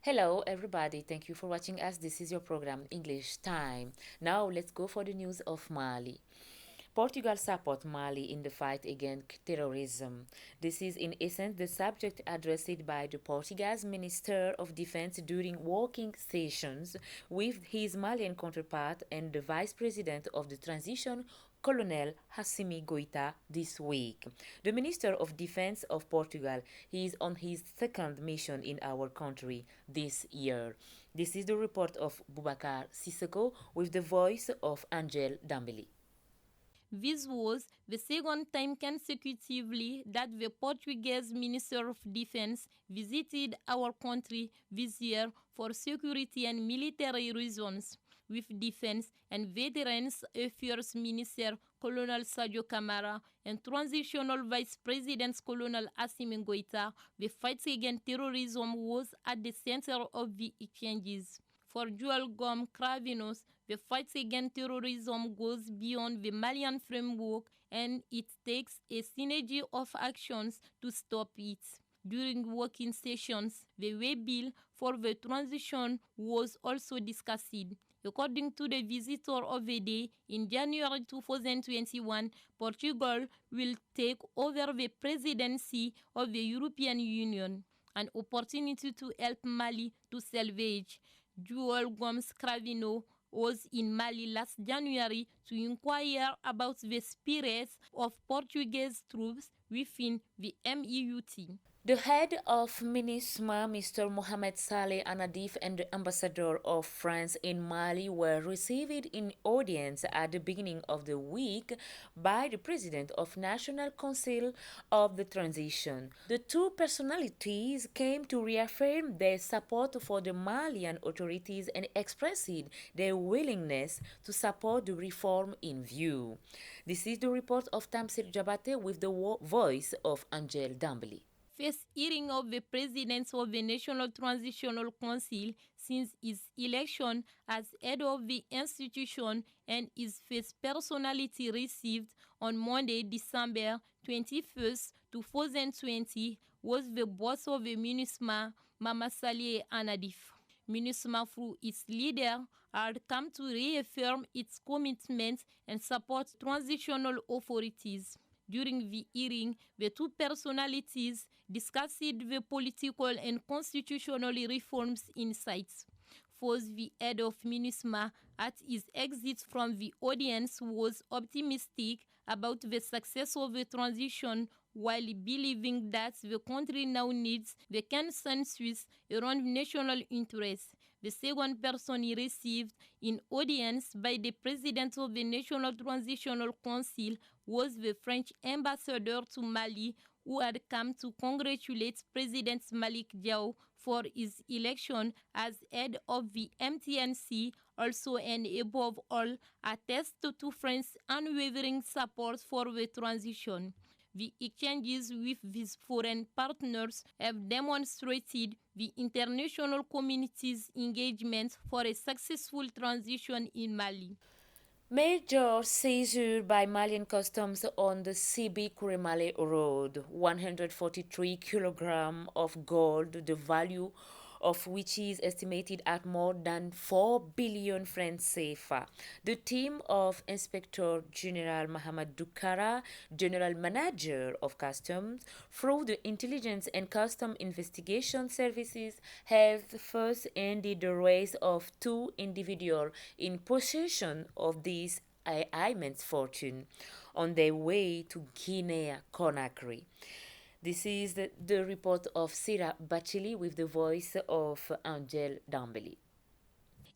Hello, everybody. Thank you for watching us. This is your program, English Time. Now, let's go for the news of Mali. Portugal supports Mali in the fight against terrorism. This is, in essence, the subject addressed by the Portuguese Minister of Defense during working sessions with his Malian counterpart and the Vice President of the Transition, Colonel Hassimi Goita, this week. The Minister of Defense of Portugal is on his second mission in our country this year. This is the report of Boubacar Sissoko with the voice of Angel Dambeli. This was the second time consecutively that the Portuguese Minister of Defense visited our country this year for security and military reasons, with Defense and Veterans Affairs Minister Colonel Sadio Camara and Transitional Vice President Colonel Assimi Goita. The fight against terrorism was at the center of the exchanges. For Joel Gom Cravinos, the fight against terrorism goes beyond the Malian framework and it takes a synergy of actions to stop it. During working sessions, the way bill for the transition was also discussed. According to the visitor of the day, in January 2021, Portugal will take over the presidency of the European Union, an opportunity to help Mali to salvage. Joel Gomes Cravino was in Mali last January to inquire about the spirits of Portuguese troops within the MEUT. The head of MINUSMA, Mr. Mohamed Saleh Anadif, and the ambassador of France in Mali were received in audience at the beginning of the week by the President of National Council of the Transition. The two personalities came to reaffirm their support for the Malian authorities and expressed their willingness to support the reform in view. This is the report of Tamsir Jabate with the voice of Angel Dambeli. First hearing of the President of the National Transitional Council since his election as head of the institution, and his first personality received on Monday, December 21st, 2020, was the boss of the MINUSMA, Mama Saleh Anadif. MINUSMA, through its leader, had come to reaffirm its commitment and support transitional authorities. During the hearing, the two personalities discussed the political and constitutional reforms in sight. First, the head of MINUSMA, at his exit from the audience, was optimistic about the success of the transition, while believing that the country now needs the consensus around national interests. The second person he received in audience by the President of the National Transitional Council was the French ambassador to Mali, who had come to congratulate President Malik Diaw for his election as head of the MTNC, also and above all attest to France's unwavering support for the transition. The exchanges with these foreign partners have demonstrated the international community's engagement for a successful transition in Mali. Major seizure by Malian customs on the Sibi Kuremale Road. 143 kilograms of gold, the value of which is estimated at more than 4 billion francs CFA. The team of Inspector General Mohamed Dukara, General Manager of Customs, through the Intelligence and Custom Investigation Services, have first ended the race of two individuals in possession of this immense fortune on their way to Guinea-Conakry. This is the report of Sira Bachili with the voice of Angel Dambeli.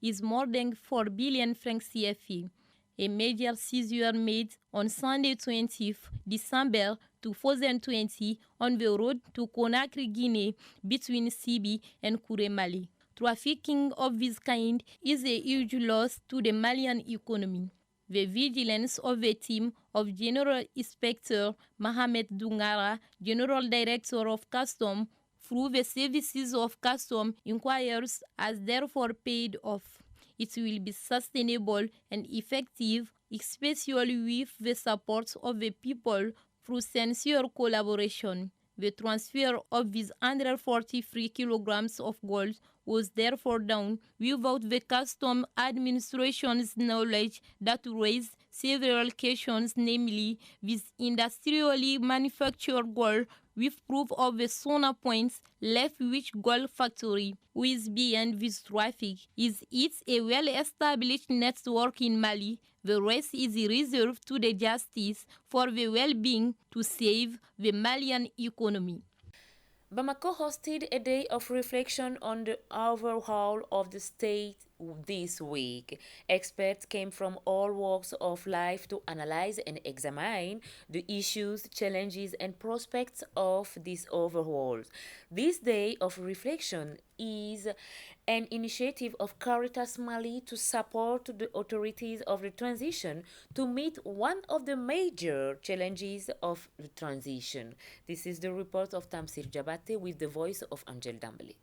Is more than 4 billion francs CFA. A major seizure made on Sunday 20th December 2020 on the road to Conakry, Guinea, between Sibi and Kuremale. Trafficking of this kind is a huge loss to the Malian economy. The vigilance of a team of General Inspector Mohamed Dungara, General Director of Custom, through the services of custom inquiries has therefore paid off. It will be sustainable and effective, especially with the support of the people through sincere collaboration. The transfer of these 143 kilograms of gold was therefore done without the custom administration's knowledge that raised several questions, namely, this industrially manufactured gold with proof of the sonar points left which gold factory with beyond this traffic. Is it a well-established network in Mali? The rest is reserved to the justice for the well-being to save the Malian economy. Bamako hosted a day of reflection on the overhaul of the state this week. Experts came from all walks of life to analyze and examine the issues, challenges, and prospects of this overhaul. This day of reflection is an initiative of Caritas Mali to support the authorities of the transition to meet one of the major challenges of the transition. This is the report of Tamsir Jabate with the voice of Angel Dambele.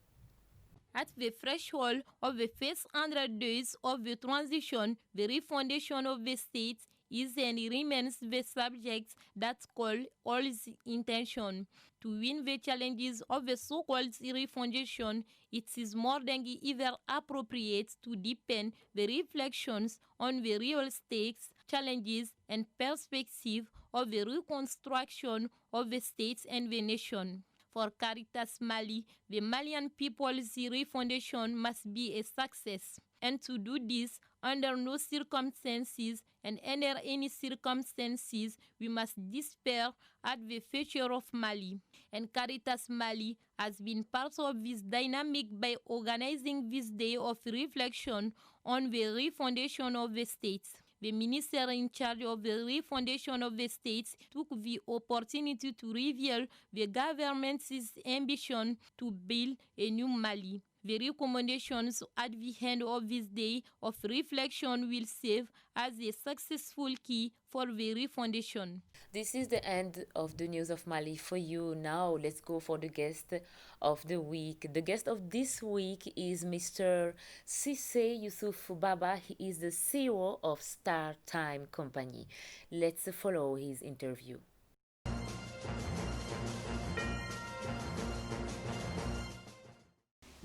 At the threshold of the first 100 days of the transition, the refundation of the state is and remains the subject that's called all intention. To win the challenges of the so-called refundation, it is more than ever appropriate to deepen the reflections on the real stakes, challenges, and perspective of the reconstruction of the state and the nation. For Caritas Mali, the Malian People's Refundation must be a success. And to do this, under no circumstances and under any circumstances, we must despair at the future of Mali. And Caritas Mali has been part of this dynamic by organizing this day of reflection on the refundation of the state. The minister in charge of the refundation of the states took the opportunity to reveal the government's ambition to build a new Mali. The recommendations at the end of this day of reflection will serve as a successful key for the refundation. This is the end of the news of Mali for you. Now let's go for the guest of the week. The guest of this week is Mr. Cissé Yusuf Baba. He is the CEO of Star Time Company. Let's follow his interview.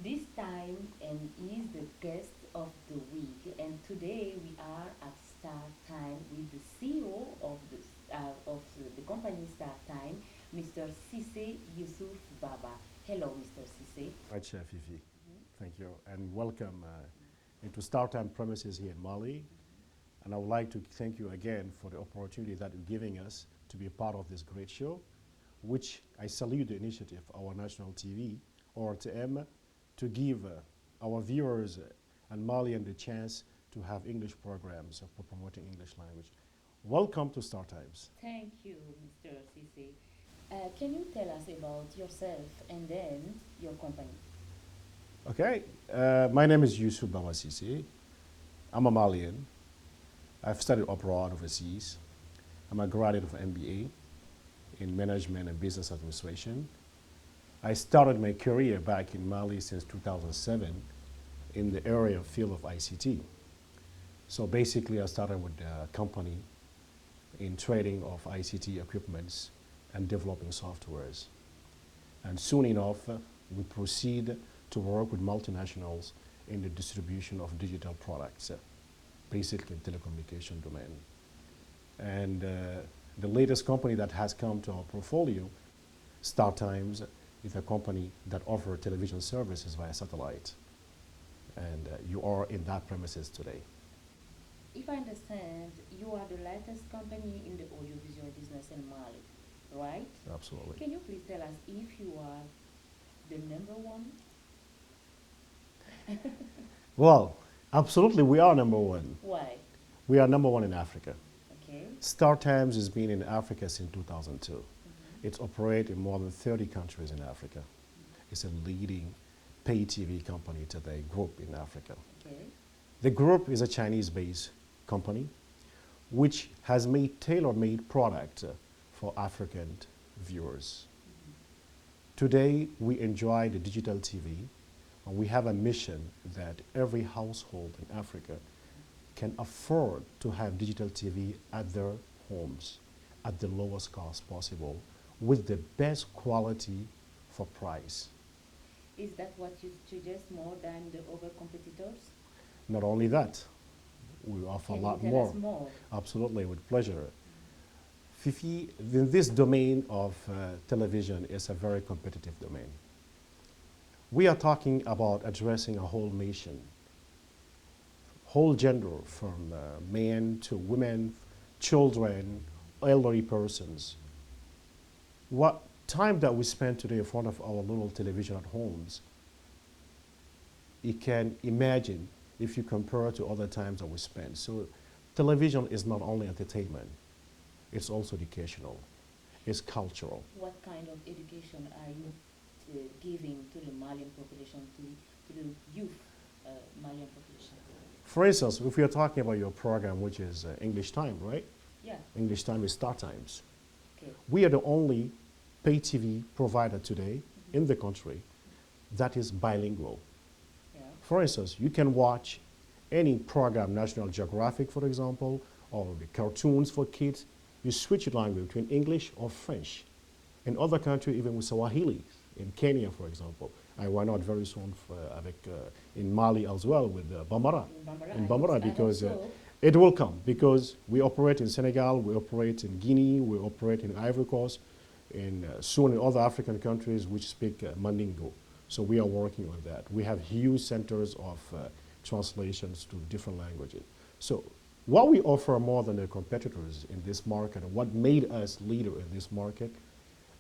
This time and is the guest of the week, and today we are at Star Time with the CEO of the company Star Time, Mr. Cissé Yusuf Baba. Hello, Mr. Cissé. Right, Chef Fifi. Thank you, and welcome into StarTime premises here in Mali. And I would like to thank you again for the opportunity that you're giving us to be a part of this great show, which I salute the initiative of our national TV, ORTM, to give our viewers and Malian the chance to have English programs for promoting English language. Welcome to StarTimes. Thank you, Mr. Cissé. Can you tell us about yourself and then your company? Okay, my name is Yusuf Baba Sisi. I'm a Malian. I've studied abroad overseas. I'm a graduate of MBA in Management and Business Administration. I started my career back in Mali since 2007 in the area of field of ICT. So basically I started with a company in trading of ICT equipments and developing softwares. And soon enough, we proceed to work with multinationals in the distribution of digital products, basically in telecommunication domain. And the latest company that has come to our portfolio, StarTimes, is a company that offers television services via satellite. And you are in that premises today. If I understand, you are the latest company in the audiovisual business in Mali, right? Absolutely. Can you please tell us if you are the number one? Well, absolutely, we are number one. Why? We are number one in Africa. Okay. StarTimes has been in Africa since 2002. It's operated in more than 30 countries in Africa. It's a leading pay TV company today, group in Africa. Okay. The group is a Chinese-based company which has made tailor-made product for African viewers. Today, we enjoy the digital TV, and we have a mission that every household in Africa can afford to have digital TV at their homes at the lowest cost possible with the best quality for price. Is that what you suggest more than the other competitors? Not only that, we offer a Can you lot tell us more. more? Absolutely, with pleasure. Fifi, in this domain of television is a very competitive domain. We are talking about addressing a whole nation, whole gender, from men to women, children, elderly persons. What time that we spend today in front of our little television at homes, you can imagine if you compare to other times that we spend. So television is not only entertainment, it's also educational, it's cultural. What kind of education are you giving to the Malian population, to the youth Malian population? For instance, if we are talking about your program, which is English Time, right? Yeah, English Time is Star Times. okay. We are the only pay TV provider today in the country that is bilingual. Yeah, For instance, you can watch any program, National Geographic, for example, or the cartoons for kids. You switch your language between English or French. In other countries, even with Swahili, in Kenya, for example, and why not very soon in Mali as well with Bambara, in Bambara, in I Bambara, hope because so. it will come because we operate in Senegal, we operate in Guinea, we operate in Ivory Coast, and soon in other African countries which speak Mandingo. So we are working on that. We have huge centers of translations to different languages. So what we offer more than the competitors in this market, and what made us leader in this market,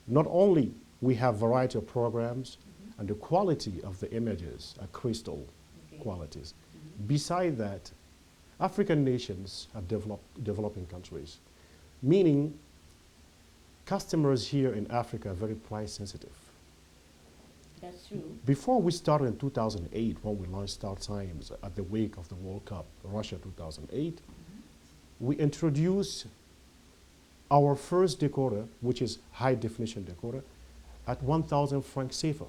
not only we have variety of programs, and the quality of the images are crystal Okay. qualities. Beside that, African nations are developing countries, meaning customers here in Africa are very price sensitive. That's true. Before we started in 2008, when we launched Star Times at the wake of the World Cup, Russia 2008, we introduced our first decoder, which is high definition decoder, at 1,000 francs safer,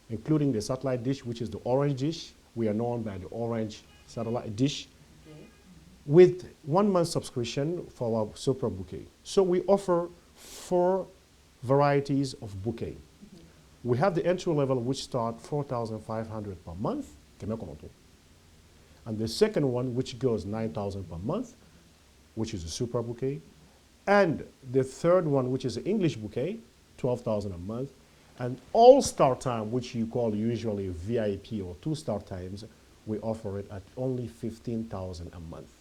including the satellite dish, which is the orange dish. We are known by the orange satellite dish, Okay. with 1 month subscription for our super bouquet. So we offer 4 varieties of bouquet. We have the entry level, which start 4,500 per month, and the second one, which goes 9,000 per month, which is a super bouquet, and the third one, which is the English bouquet, 12,000 a month, and all star time, which you call usually VIP or 2-star times, we offer it at only 15,000 a month.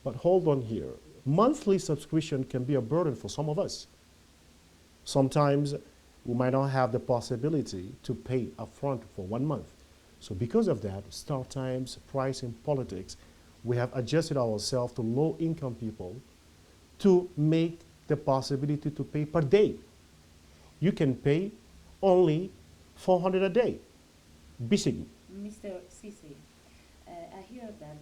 But hold on here. Monthly subscription can be a burden for some of us. Sometimes we might not have the possibility to pay upfront for 1 month. So because of that, Star Times pricing politics, we have adjusted ourselves to low-income people to make the possibility to pay per day. You can pay only 400 a day. Basically, Mr. Sisi, I hear that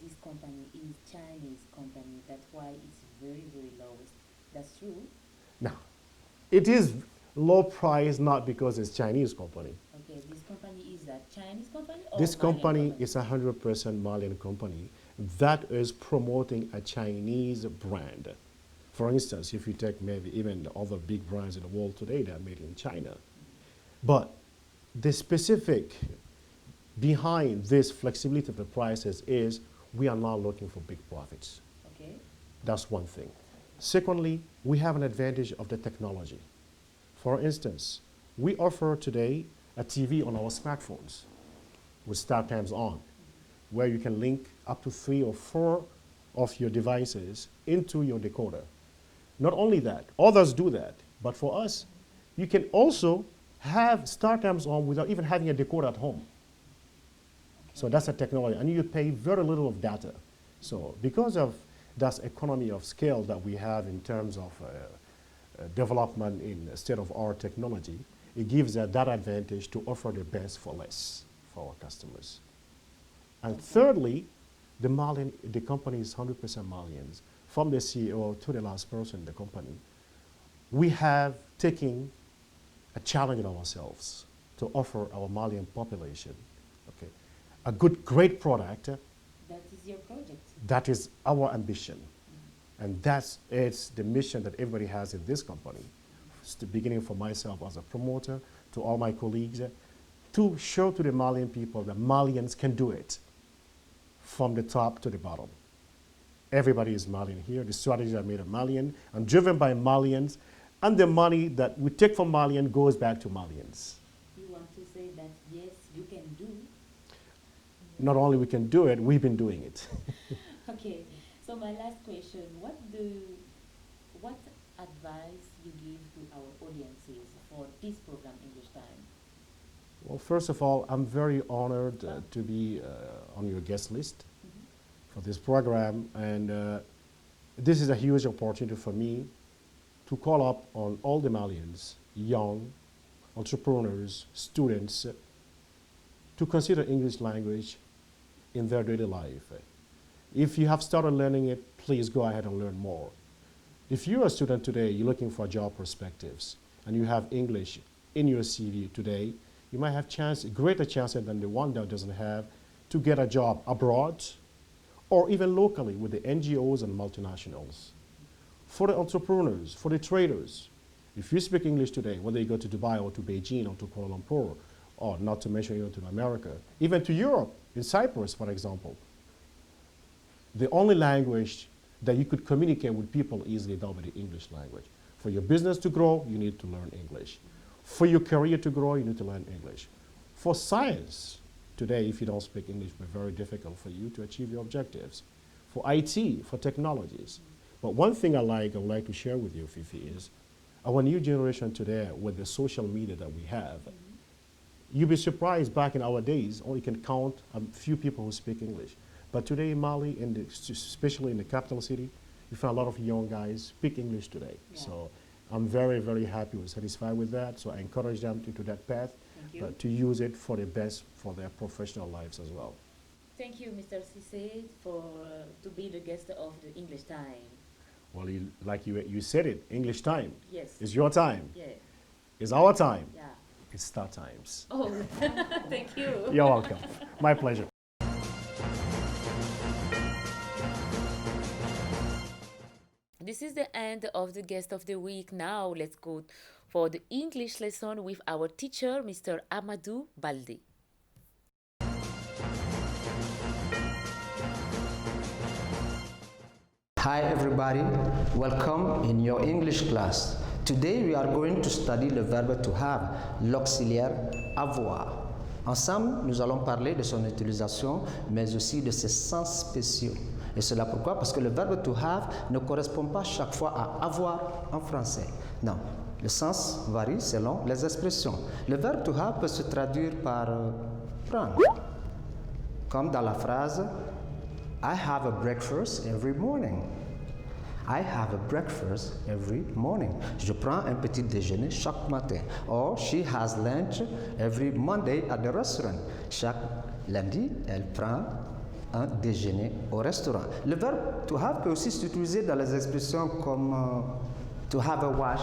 this company is Chinese company. That's why it's very, very lowest. That's true. now, it is low price not because it's Chinese company. Okay, this company is a Chinese company or This Malian company is 100% Malian company that is promoting a Chinese brand. For instance, if you take maybe even the other big brands in the world today that are made in China. But the specific behind this flexibility of the prices is we are not looking for big profits. Okay. That's one thing. Secondly, we have an advantage of the technology. For instance, we offer today a TV on our smartphones with Star Times on, where you can link up to 3 or 4 of your devices into your decoder. Not only that, others do that, but for us, you can also have Star Times on without even having a decoder at home. So that's a technology, and you pay very little of data. So because of that economy of scale that we have in terms of development in state-of-art technology, it gives us that advantage to offer the best for less for our customers. And thirdly, the company is 100% Malians. From the CEO to the last person in the company, we have taken a challenge on ourselves to offer our Malian population, okay, a great product. That is your project. That is our ambition. And it's the mission that everybody has in this company. It's the beginning for myself as a promoter, to all my colleagues, to show to the Malian people that Malians can do it from the top to the bottom. Everybody is Malian here. The strategies are made of Malian and driven by Malians, and the money that we take from Malian goes back to Malians. You want to say that, yes, you can do. Not only we can do it, we've been doing it. Okay, so my last question, what advice you give to our audiences for this program, English Time? Well, first of all, I'm very honored to be on your guest list for this program, and this is a huge opportunity for me to call up on all the Malians, young entrepreneurs, students, to consider English language in their daily life. If you have started learning it, please go ahead and learn more. If you're a student today, you're looking for job perspectives, and you have English in your CV today, you might have greater chances than the one that doesn't have to get a job abroad or even locally with the NGOs and multinationals. For the entrepreneurs, for the traders, if you speak English today, whether you go to Dubai or to Beijing or to Kuala Lumpur, or not to mention even to America, even to Europe, in Cyprus, for example, the only language that you could communicate with people easily that would be the English language. For your business to grow, you need to learn English. For your career to grow, you need to learn English. For science, today, if you don't speak English, it will be very difficult for you to achieve your objectives. For IT, for technologies. But one thing I would like to share with you, Fifi, is our new generation today, with the social media that we have, you'll be surprised back in our days, only can count a few people who speak English. But today in Mali, especially in the capital city, you find a lot of young guys speak English today. Yeah. So I'm very, very happy and satisfied with that. So I encourage them to that path, but to use it for the best for their professional lives as well. Thank you, Mr. Cissé, for to be the guest of the English Time. Well, like you said it, English time. Yes. It's your time. Yeah. It's our time. Yeah. It's Star Times. Oh, thank you. You're welcome. My pleasure. This is the end of the guest of the week. Now let's go for the English lesson with our teacher, Mr. Amadou Balde. Hi everybody, welcome in your English class. Today we are going to study le verbe to have, l'auxiliaire avoir. Ensemble, nous allons parler de son utilisation, mais aussi de ses sens spéciaux. Et cela pourquoi? Parce que le verbe to have ne correspond pas chaque fois à avoir en français. Non, le sens varie selon les expressions. Le verbe to have peut se traduire par prendre, comme dans la phrase I have a breakfast every morning. I have a breakfast every morning. Je prends un petit déjeuner chaque matin. Or, she has lunch every Monday at the restaurant. Chaque lundi, elle prend un déjeuner au restaurant. Le verbe to have peut aussi s'utiliser dans les expressions comme to have a wash,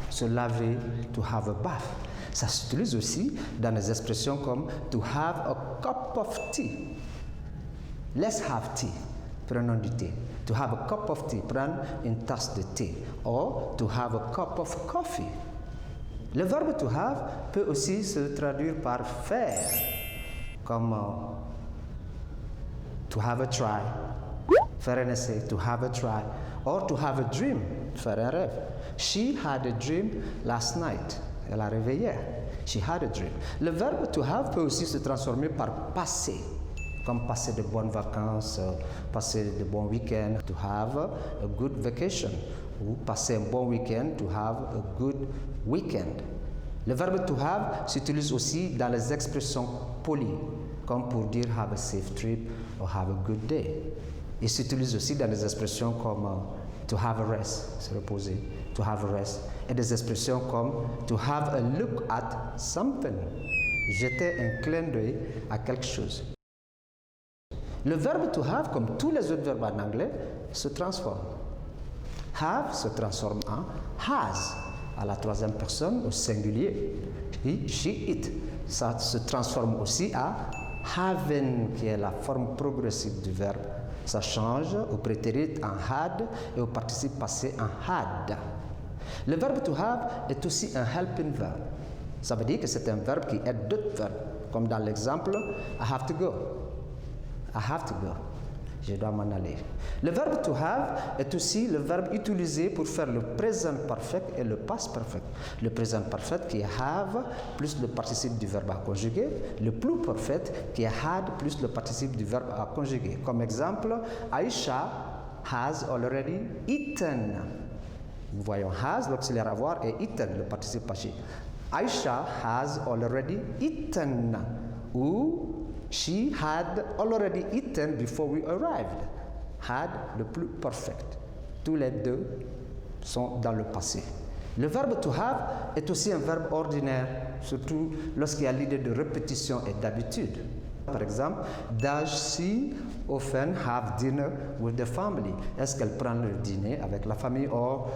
se laver, to have a bath. Ça s'utilise aussi dans les expressions comme to have a cup of tea. Let's have tea. Prenons du thé. To have a cup of tea, prendre une tasse de thé. Or, to have a cup of coffee. Le verbe to have peut aussi se traduire par faire, comme to have a try, faire un essai, to have a try, or to have a dream, faire un rêve. She had a dream last night. Elle a rêvé hier. She had a dream. Le verbe to have peut aussi se transformer par passer, comme passer de bonnes vacances, passer de bons week-ends, to have a good vacation, ou passer un bon week-end, to have a good weekend. Le verbe to have s'utilise aussi dans les expressions polies, comme pour dire have a safe trip or have a good day. Il s'utilise aussi dans les expressions comme to have a rest, se reposer, to have a rest, et des expressions comme to have a look at something, jeter un clin d'œil à quelque chose. Le verbe to have, comme tous les autres verbes en anglais, se transforme. Have se transforme en has, à la troisième personne, au singulier. He, she, it. Ça se transforme aussi à having, qui est la forme progressive du verbe. Ça change au prétérit en had et au participe passé en had. Le verbe to have est aussi un helping verb. Ça veut dire que c'est un verbe qui aide d'autres verbes. Comme dans l'exemple, I have to go. I have to go. Je dois m'en aller. Le verbe to have est aussi le verbe utilisé pour faire le présent parfait et le past perfect. Le présent parfait qui est have plus le participe du verbe à conjuguer. Le plus parfait qui est had plus le participe du verbe à conjuguer. Comme exemple, Aisha has already eaten. Nous voyons has, l'auxiliaire avoir, et eaten, le participe passé. Aisha has already eaten. Ou she had already eaten before we arrived. Had, le plus perfect. Tous les deux sont dans le passé. Le verbe to have est aussi un verbe ordinaire, surtout lorsqu'il y a l'idée de répétition et d'habitude. Par exemple, does she often have dinner with the family? Est-ce qu'elle prend le dîner avec la famille? Or,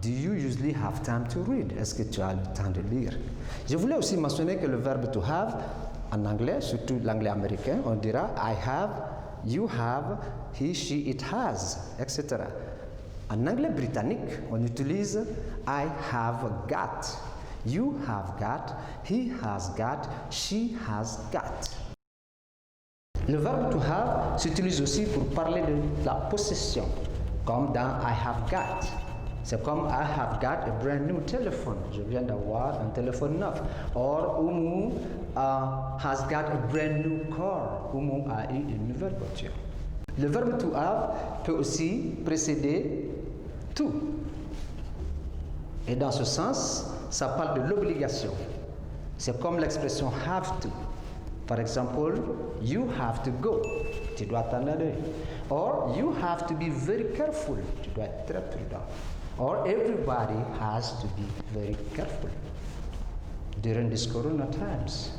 do you usually have time to read? Est-ce que tu as le temps de lire? Je voulais aussi mentionner que le verbe to have, en anglais, surtout l'anglais américain, on dira I have, you have, he, she, it has, etc. En anglais britannique, on utilise I have got, you have got, he has got, she has got. Le verbe to have s'utilise aussi pour parler de la possession, comme dans I have got. C'est comme I have got a brand new telephone. Je viens d'avoir un téléphone neuf. Or, Oumu has got a brand new car. Oumu a eu une nouvelle voiture. Le verbe to have peut aussi précéder to. Et dans ce sens, ça parle de l'obligation. C'est comme l'expression have to. Par exemple, you have to go. Tu dois t'en aller. Or, you have to be very careful. Tu dois être très prudent. Or, everybody has to be very careful during these corona times.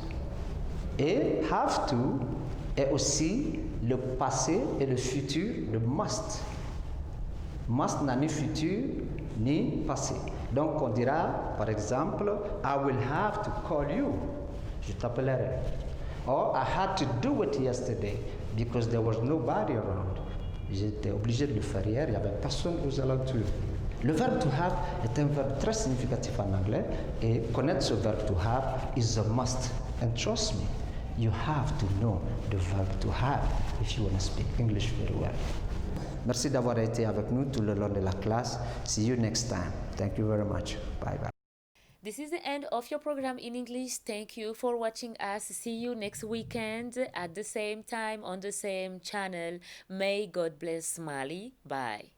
Et have to est aussi le passé et le futur de must. Must n'a ni futur ni passé. Donc, on dira, par exemple, I will have to call you. Je t'appellerai. Or, I had to do it yesterday because there was nobody around. J'étais obligé de le faire hier, il n'y avait personne aux alentours. Le verbe to have est un verbe très significatif en anglais et connaître ce verbe to have is a must. And trust me, you have to know the verb to have if you want to speak English very well. Merci d'avoir été avec nous tout le long de la classe. See you next time. Thank you very much. Bye bye. This is the end of your program in English. Thank you for watching us. See you next weekend at the same time on the same channel. May God bless Mali. Bye.